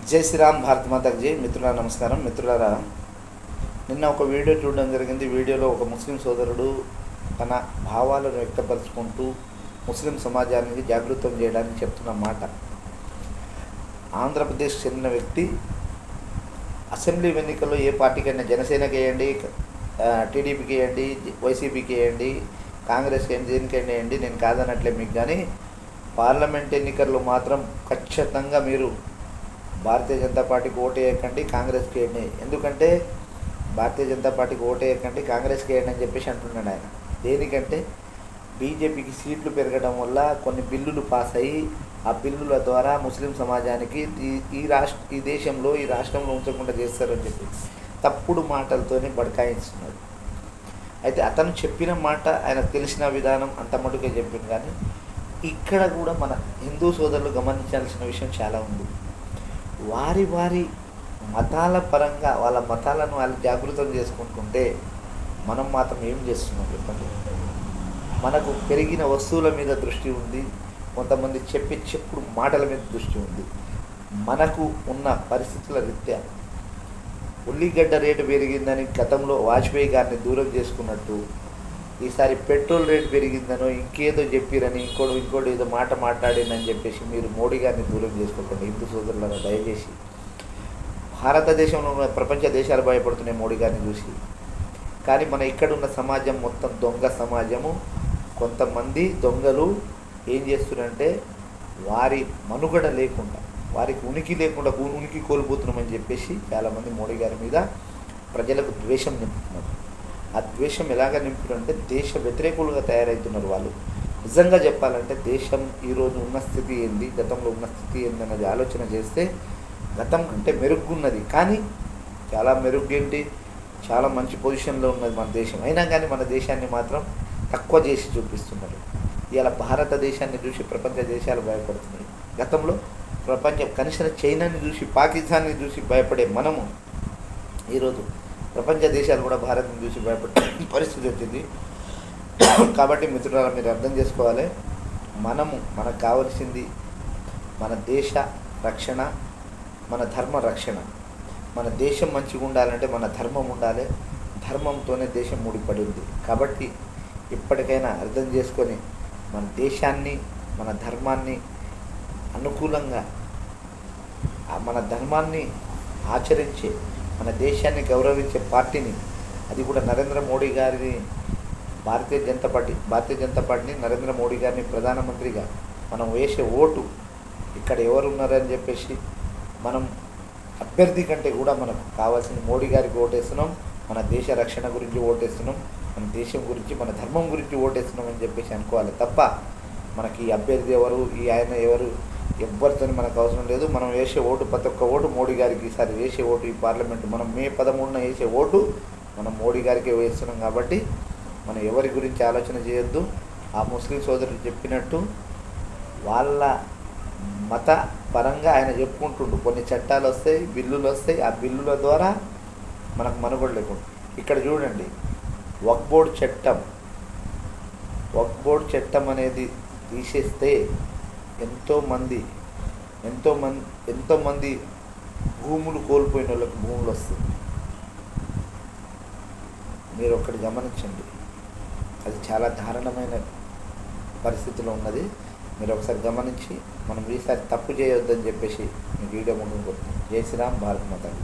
జై శ్రీరామ్, భారత్ మాతాకి జై. మిత్రులారా నమస్కారం. మిత్రులారా, నిన్న ఒక వీడియో చూడడం జరిగింది. వీడియోలో ఒక ముస్లిం సోదరుడు తన భావాలను వ్యక్తపరుచుకుంటూ ముస్లిం సమాజానికి జాగృతం చేయడానికి చెప్తున్న మాట. ఆంధ్రప్రదేశ్ చెందిన వ్యక్తి అసెంబ్లీ ఎన్నికల్లో ఏ పార్టీకైనా జనసేనకి వేయండి, టీడీపీకి వేయండి, వైసీపీకి వేయండి, కాంగ్రెస్కి వేయండి, దేనికైనా వేయండి, నేను కాదనట్లే మీకు. కానీ పార్లమెంట్ ఎన్నికల్లో మాత్రం ఖచ్చితంగా మీరు భారతీయ జనతా పార్టీకి ఓటు వేయకండి, కాంగ్రెస్కి వేయండి. ఎందుకంటే భారతీయ జనతా పార్టీకి ఓటు వేయకండి, కాంగ్రెస్కి వేయండి అని చెప్పేసి అంటున్నాడు ఆయన. దేనికంటే బీజేపీకి సీట్లు పెరగడం వల్ల కొన్ని బిల్లులు పాస్ అయ్యి ఆ బిల్లుల ద్వారా ముస్లిం సమాజానికి ఈ దేశంలో ఈ రాష్ట్రంలో ఉంచకుండా చేస్తారని చెప్పి తప్పుడు మాటలతోనే బడకాయిస్తున్నాడు. అయితే అతను చెప్పిన మాట ఆయనకు తెలిసిన విధానం అంత మటుకే చెప్పింది. కానీ ఇక్కడ కూడా మన హిందూ సోదరులు గమనించాల్సిన విషయం చాలా ఉంది. వారి వారి మతాల పరంగా వాళ్ళ మతాలను వాళ్ళు జాగృతం చేసుకుంటుంటే మనం మాత్రం ఏం చేస్తున్నాం చెప్పండి. మనకు పెరిగిన వస్తువుల మీద దృష్టి ఉంది, కొంతమంది చెప్పుడు మాటల మీద దృష్టి ఉంది. మనకు ఉన్న పరిస్థితుల రీత్యా ఉల్లిగడ్డ రేటు పెరిగిందని గతంలో వాజ్పేయి గారిని దూరం చేసుకున్నట్టు ఈసారి పెట్రోల్ రేటు పెరిగిందనో ఇంకేదో చెప్పిరని ఇంకోటి ఏదో మాట మాట్లాడిందని చెప్పేసి మీరు మోడీ గారిని దూరం చేసుకోకండి. హిందూ సోదరులను దయచేసి, భారతదేశంలో ఉన్న ప్రపంచ దేశాలు భయపడుతున్నాయి మోడీ గారిని చూసి. కానీ మన ఇక్కడున్న సమాజం మొత్తం దొంగ సమాజము. కొంతమంది దొంగలు ఏం చేస్తున్నారంటే వారి మనుగడ లేకుండా, వారికి ఉనికి లేకుండా ఉనికి కోల్పోతున్నామని చెప్పేసి చాలామంది మోడీ గారి మీద ప్రజలకు ద్వేషం నింపుతున్నారు. ఆ ద్వేషం ఎలాగ నింపుతుంటే దేశ వ్యతిరేకులుగా తయారవుతున్నారు వాళ్ళు. నిజంగా చెప్పాలంటే దేశం ఈరోజు ఉన్న స్థితి ఏంది, గతంలో ఉన్న స్థితి ఏంది అన్నది ఆలోచన చేస్తే గతం కంటే మెరుగ్గున్నది. కానీ చాలా మెరుగ్గేంటి, చాలా మంచి పొజిషన్లో ఉన్నది మన దేశం. అయినా కానీ మన దేశాన్ని మాత్రం తక్కువ చేసి చూపిస్తున్నారు. ఇలా భారతదేశాన్ని చూసి ప్రపంచ దేశాలు భయపడుతున్నాయి. గతంలో కనీసం చైనాని చూసి, పాకిస్తాన్ని చూసి భయపడే మనము ఈరోజు ప్రపంచ దేశాలు కూడా భారత్ని చూసి భయపడే పరిస్థితి వచ్చింది. కాబట్టి మిత్రులారా, మీరు అర్థం చేసుకోవాలి, మనకు కావాల్సింది మన దేశ రక్షణ, మన ధర్మ రక్షణ. మన దేశం మంచిగా ఉండాలంటే మన ధర్మం ఉండాలి. ధర్మంతోనే దేశం ముడిపడి ఉంది. కాబట్టి ఇప్పటికైనా అర్థం చేసుకొని మన దేశాన్ని, మన ధర్మాన్ని అనుకూలంగా, మన ధర్మాన్ని ఆచరించే, మన దేశాన్ని గౌరవించే పార్టీని, అది కూడా నరేంద్ర మోడీ గారిని, భారతీయ జనతా పార్టీని, నరేంద్ర మోడీ గారిని ప్రధానమంత్రిగా మనం వేసే ఓటు ఇక్కడ ఎవరు ఉన్నారని చెప్పేసి మనం అభ్యర్థి కంటే కూడా మనకు కావాల్సిన మోడీ గారికి ఓటేస్తున్నాం. మన దేశ రక్షణ గురించి ఓటేస్తున్నాం, మన దేశం గురించి, మన ధర్మం గురించి ఓటేస్తున్నాం అని చెప్పేసి అనుకోవాలి తప్ప మనకి ఈ అభ్యర్థి ఎవరు, ఈ ఆయన ఎవరు, ఎవ్వరితో మనకు అవసరం లేదు. మనం వేసే ఓటు, ప్రతి ఒక్క ఓటు మోడీ గారికి. ఈసారి వేసే ఓటు ఈ పార్లమెంటు మనం మే 13న వేసే ఓటు మనం మోడీ గారికే వేస్తున్నాం. కాబట్టి మనం ఎవరి గురించి ఆలోచన చేయొద్దు. ఆ ముస్లిం సోదరుడు చెప్పినట్టు వాళ్ళ మత పరంగా ఆయన చెప్పుకుంటుండు కొన్ని చట్టాలు వస్తాయి, బిల్లులు వస్తాయి. ఆ బిల్లుల ద్వారా మనకు మనుగడ లేకుండా. ఇక్కడ చూడండి, వక్ఫ్ బోర్డు చట్టం అనేది తీసేస్తే ఎంతోమంది భూములు కోల్పోయిన వాళ్ళకి భూములు వస్తాయి. మీరు ఒకటి గమనించండి, అది చాలా దారుణమైన పరిస్థితిలో ఉన్నది. మీరు ఒకసారి గమనించి మనం ఈసారి తప్పు చేయొద్దని చెప్పేసి మీకు వీడియో ముందు కోరుతున్నాను. జై శ్రీరామ్, భారత్ మాతాకి.